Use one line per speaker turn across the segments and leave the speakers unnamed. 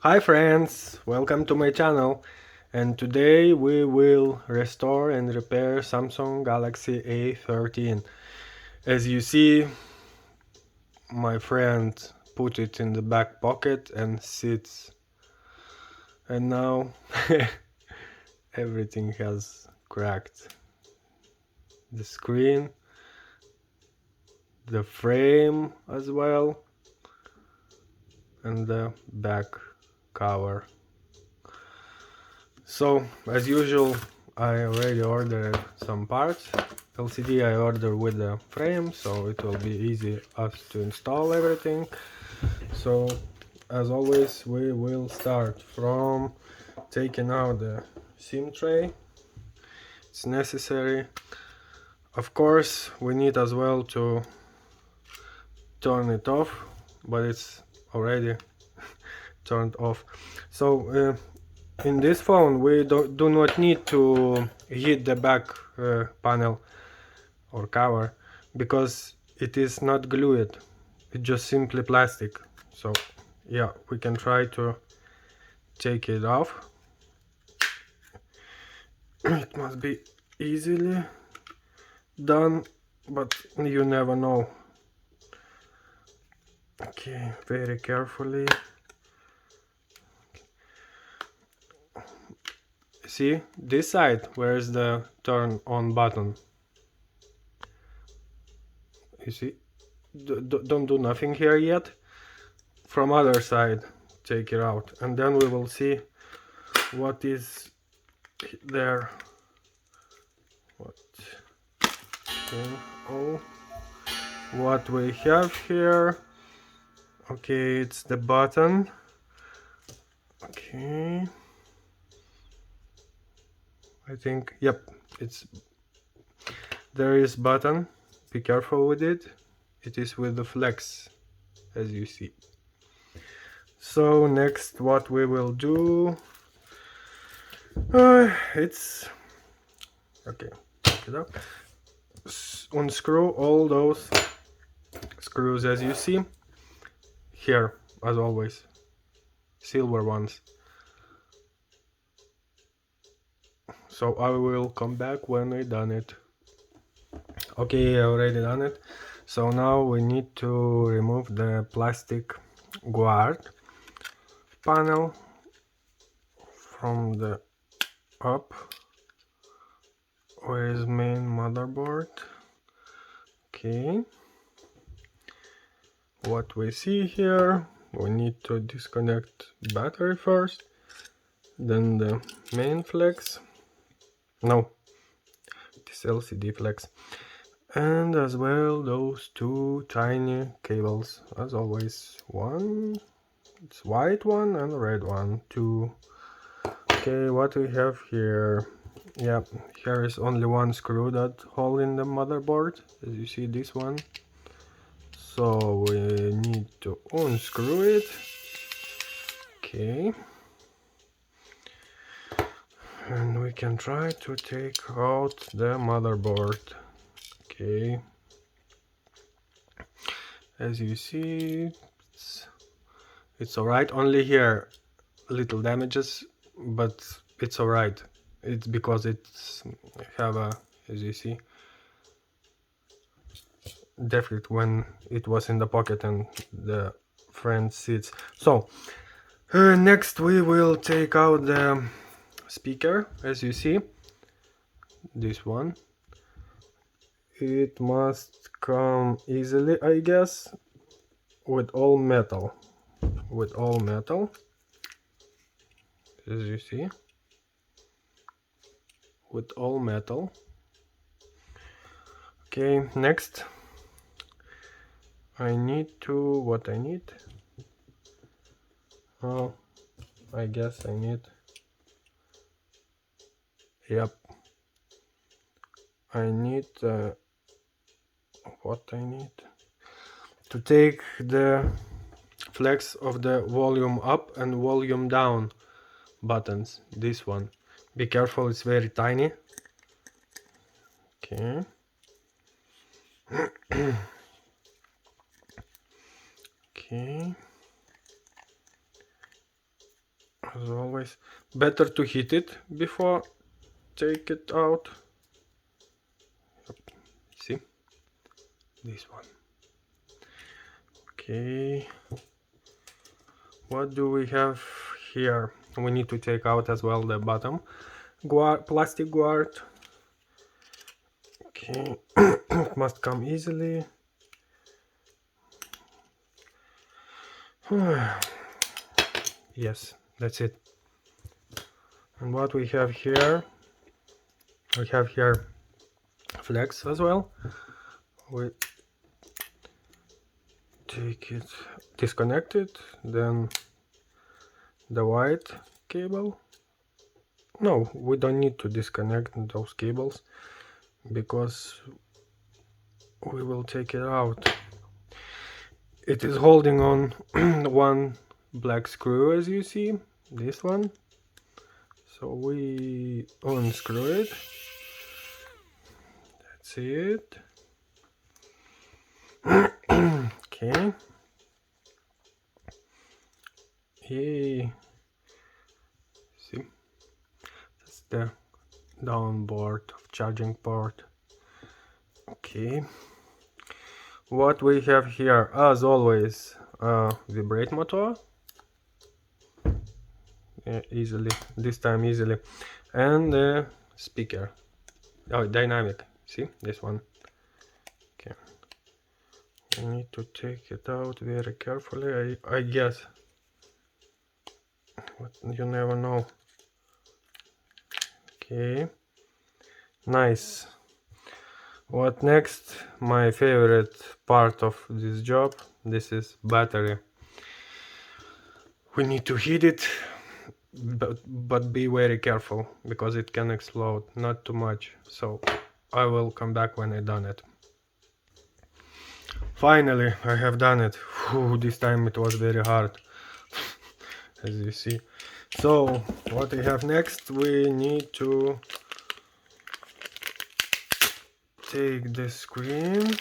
Hi friends, welcome to my channel, and today we will restore and repair Samsung Galaxy A13. As you see, my friend put it in the back pocket and sits, and now everything has cracked. The screen, the frame as well, and the back cover. So, as usual, I already ordered some parts. LCD I ordered with the frame, so it will be easy us to install everything. So, as always, we will start from taking out the SIM tray. It's necessary. Of course, we need as well to turn it off, but it's already turned off. So, in this phone we do not need to hit the back panel or cover because it is not glued, it's just simply plastic. So yeah, we can try to take it off. It must be easily done, but you never know. Okay, very carefully. See this side, where is the turn on button? You see, don't do nothing here yet. From other side, take it out, and then we will see what is there. What? Okay. Oh, what we have here. Okay, it's the button. Okay, I think, yep, it's there is button. Be careful with it. It is with the flex, as you see. So next, what we will do, it's okay. Take it out. Unscrew all those screws, as you see here, as always, silver ones. So I will come back when I done it. Okay, I already done it. So now we need to remove the plastic guard panel from the up. Where is main motherboard? Okay, what we see here, we need to disconnect battery first, then the main flex, no, this LCD flex, and as well those two tiny cables, as always. One, it's white one and red one, two. Okay, what we have here, yeah, here is only one screw that hole in the motherboard, as you see, this one. So we need to unscrew it. Okay, and we can try to take out the motherboard. Okay, as you see, it's alright. Only here little damages, but it's alright. It's because it's have a, as you see, defect when it was in the pocket and the friend sits. So next we will take out the speaker, as you see, this one. It must come easily, I guess, with all metal, as you see, with all metal. Okay, next I need to, what I need, oh, I guess I need, yep, I need what I need to take the flex of the volume up and volume down buttons, this one. Be careful, it's very tiny. Okay. Okay. as always. Better to heat it before take it out. See, this one. Okay, what do we have here? We need to take out as well the bottom plastic guard. Okay, it must come easily. Yes, that's it. And what we have here, we have here flex as well. We take it, disconnect it, then the white cable. No, we don't need to disconnect those cables because we will take it out. It is holding on one black screw, as you see, this one. So we unscrew it. That's it. Okay. Yay. See, that's the downboard of charging port. Okay. What we have here, as always, vibrate motor. Yeah, easily, this time easily, and the speaker. Oh, dynamic. See this one. Okay. We need to take it out very carefully. I guess. But you never know. Okay. Nice. What next? My favorite part of this job. This is battery. We need to heat it, but be very careful because it can explode. Not too much. So I will come back when I done it. Finally, I have done it. Whew, this time it was very hard, as you see. So what we have next, we need to take the screen,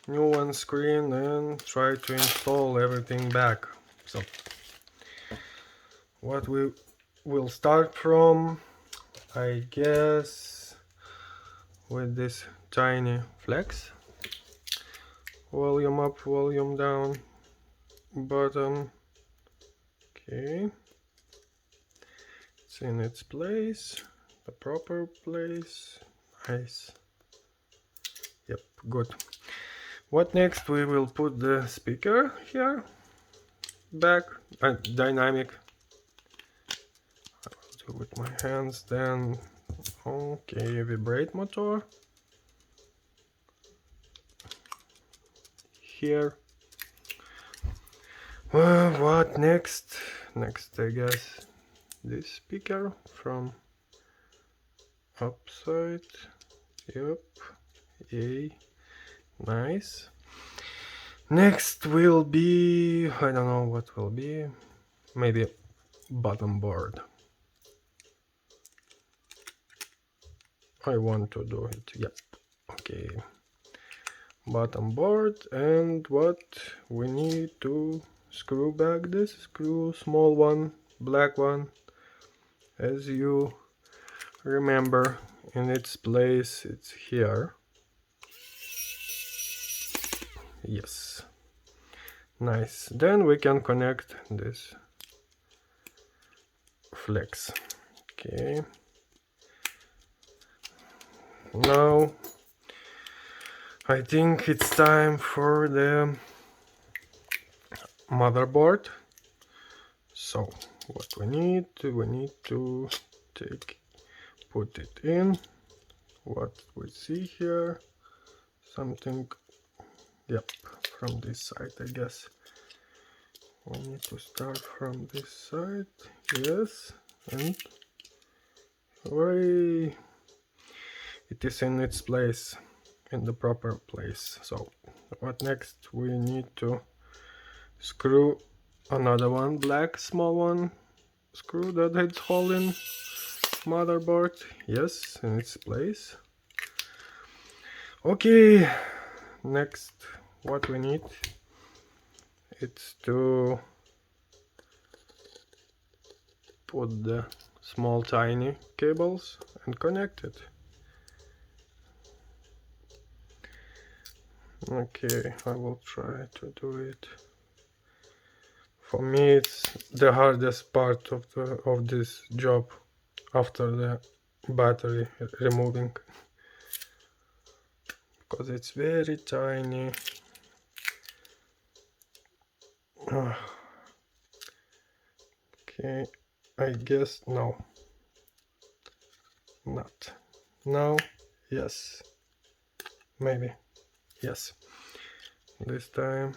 new one screen, and try to install everything back. So what we will start from, I guess, with this tiny flex. Volume up, volume down, button. Okay, it's in its place, the proper place. Nice. Yep, good. What next? We will put the speaker here back, dynamic. I will do with my hands then. Okay, vibrate motor here. What next? Next, I guess, this speaker from upside. Yep. Yay. Nice. Next will be, I don't know what will be, maybe bottom board. I want to do it. Yep. Okay. Bottom board, and what we need to screw back this screw, small one, black one, as you remember, in its place. It's here. Yes, nice. Then we can connect this flex. Okay, now I think it's time for the motherboard. So what we need to put it in. What we see here, something, yep, from this side, I guess. We need to start from this side, yes, and hooray, it is in its place, in the proper place. So what next? We need to screw another one, black small one, screw that it's holding motherboard, yes, in its place. Okay, next what we need, it's to put the small tiny cables and connect it. Okay, I will try to do it. For me, it's the hardest part of this job after the battery removing, because it's very tiny. Okay, I guess no, not now. Yes, maybe yes, this time.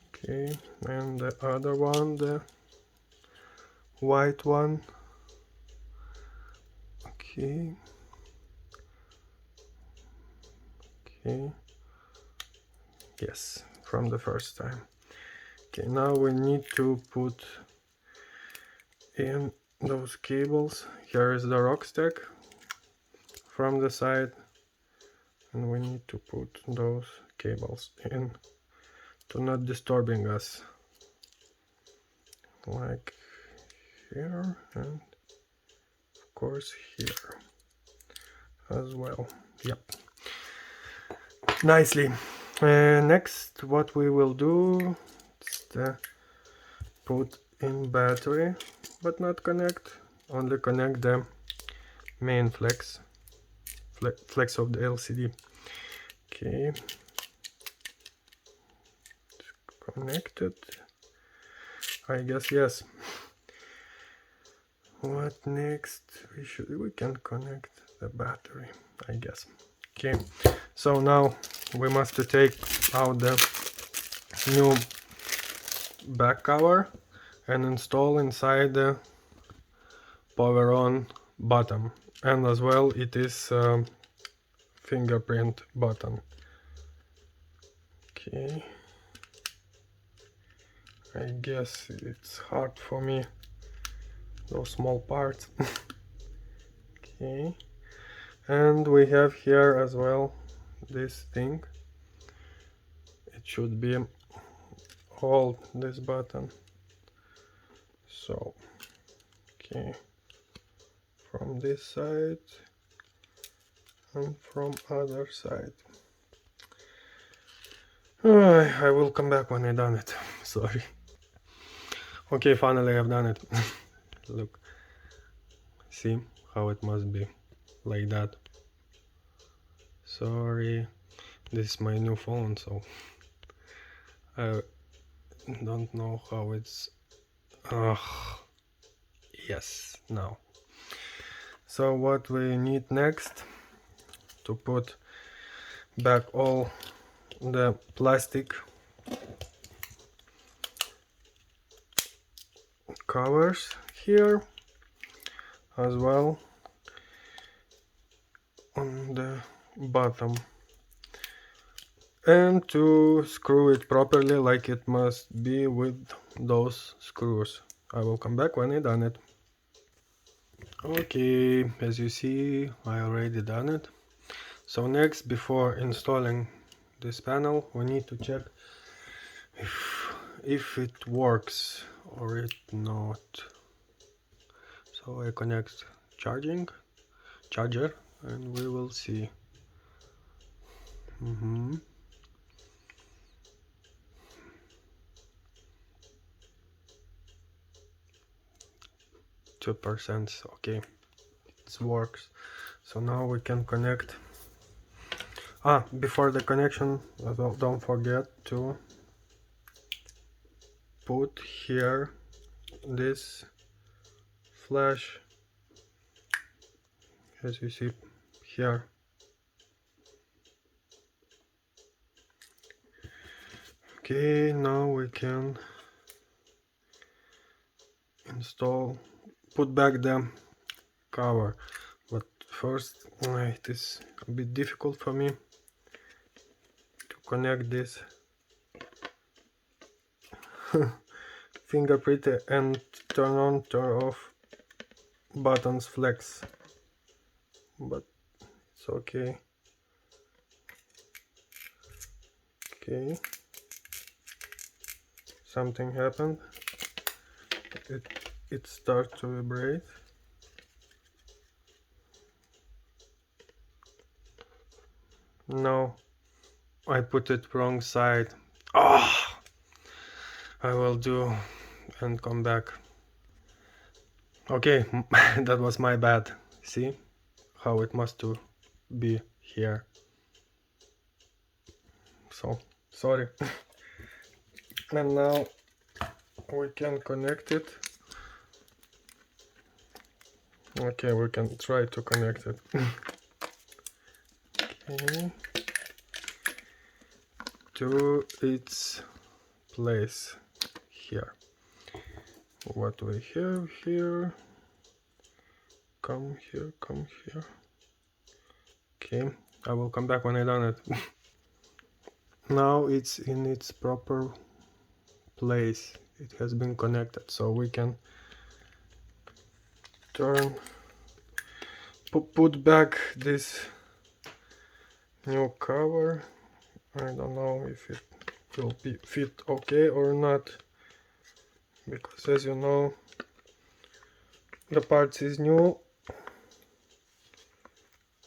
Okay, and the other one, the white one. Okay, okay, yes, from the first time. Okay, now we need to put in those cables. Here is the rock stack from the side, and we need to put those cables in to not disturbing us, like here, and of course here as well. Yep, nicely. Next, what we will do is put in battery, but not connect, only connect the main flex of the LCD. Okay, connected, I guess. Yes. What next? We can connect the battery, I guess. Okay, so now we must take out the new back cover and install inside the power on button, and as well it is fingerprint button. Okay, I guess it's hard for me, those small parts. Okay, and we have here as well this thing. It should be hold this button. So okay, from this side and from other side. I will come back when I done it. Sorry. Okay, finally I've done it. Look, see how it must be like that. Sorry, this is my new phone, so I don't know how it's. Yes, now. So what we need next, to put back all the plastic covers here as well on the bottom, and to screw it properly like it must be with those screws. I will come back when I done it. Okay, as you see, I already done it. So next, before installing this panel, we need to check if it works or it not. So I connect charger, and we will see. 2%. Okay, it works. So now we can connect. Before the connection, don't forget to put here this flash, as you see here. Okay, now we can put back the cover, but first it is a bit difficult for me to connect this fingerprint and turn on, turn off buttons flex, but it's okay. Okay, something happened. It it starts to vibrate. No, I put it wrong side. Ah, I will do and come back. Okay, that was my bad. See how it must to be here. So sorry. And now we can connect it. Okay, we can try to connect it. Okay. To its place here. What we have here, come here, come here. Okay, I will come back when I done it. Now it's in its proper place. It has been connected, so we can turn, put back this new cover. I don't know if it will be fit okay or not, because as you know, the parts is new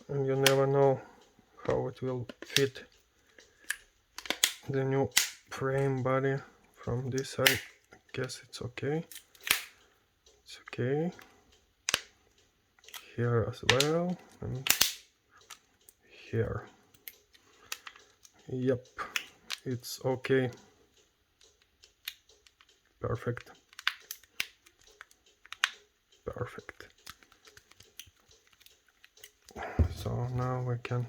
and you never know how it will fit the new frame body. From this side, I guess it's okay. It's okay. Here as well, and here. Yep, it's okay. Perfect. Perfect. So now we can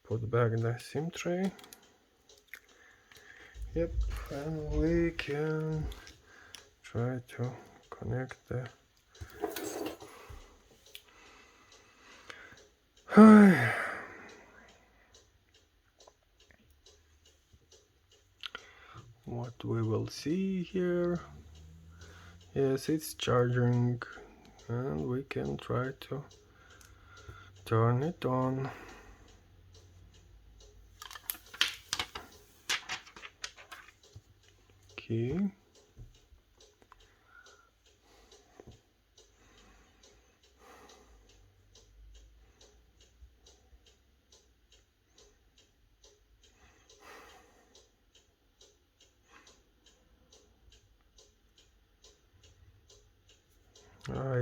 put back the SIM tray. Yep, and we can try to connect the what we will see here. Yes, it's charging, and we can try to turn it on. Okay.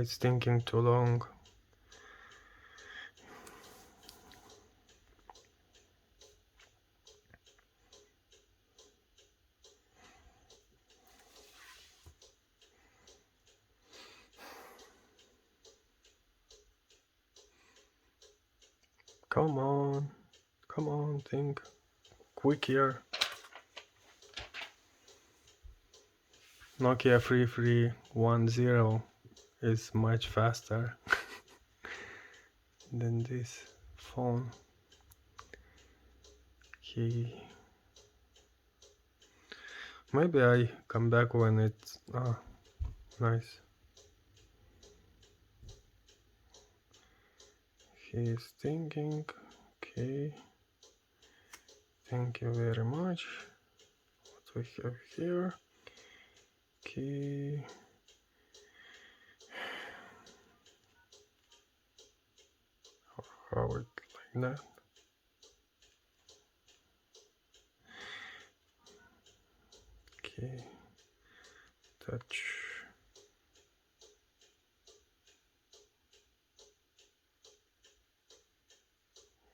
It's thinking too long. Come on, think quick here. Nokia 3310 is much faster than this phone. Okay. Maybe I come back when it's nice. He is thinking. Okay. Thank you very much. What we have here? Okay. How it like that? Okay. Touch.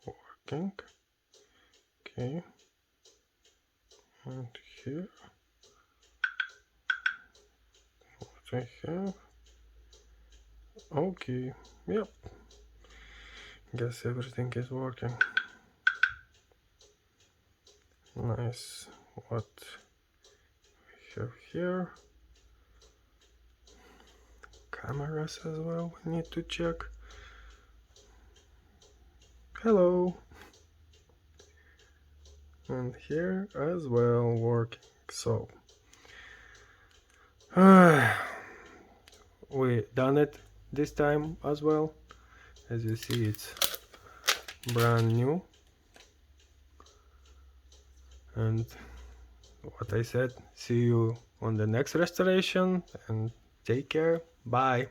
Working. Okay. And here. What I have. Okay. Yep. Guess everything is working. Nice. What we have here? Cameras as well. We need to check. Hello. And here as well working. So we done it this time as well. As you see, it's brand new. And what I said, see you on the next restoration, and Take care. Bye.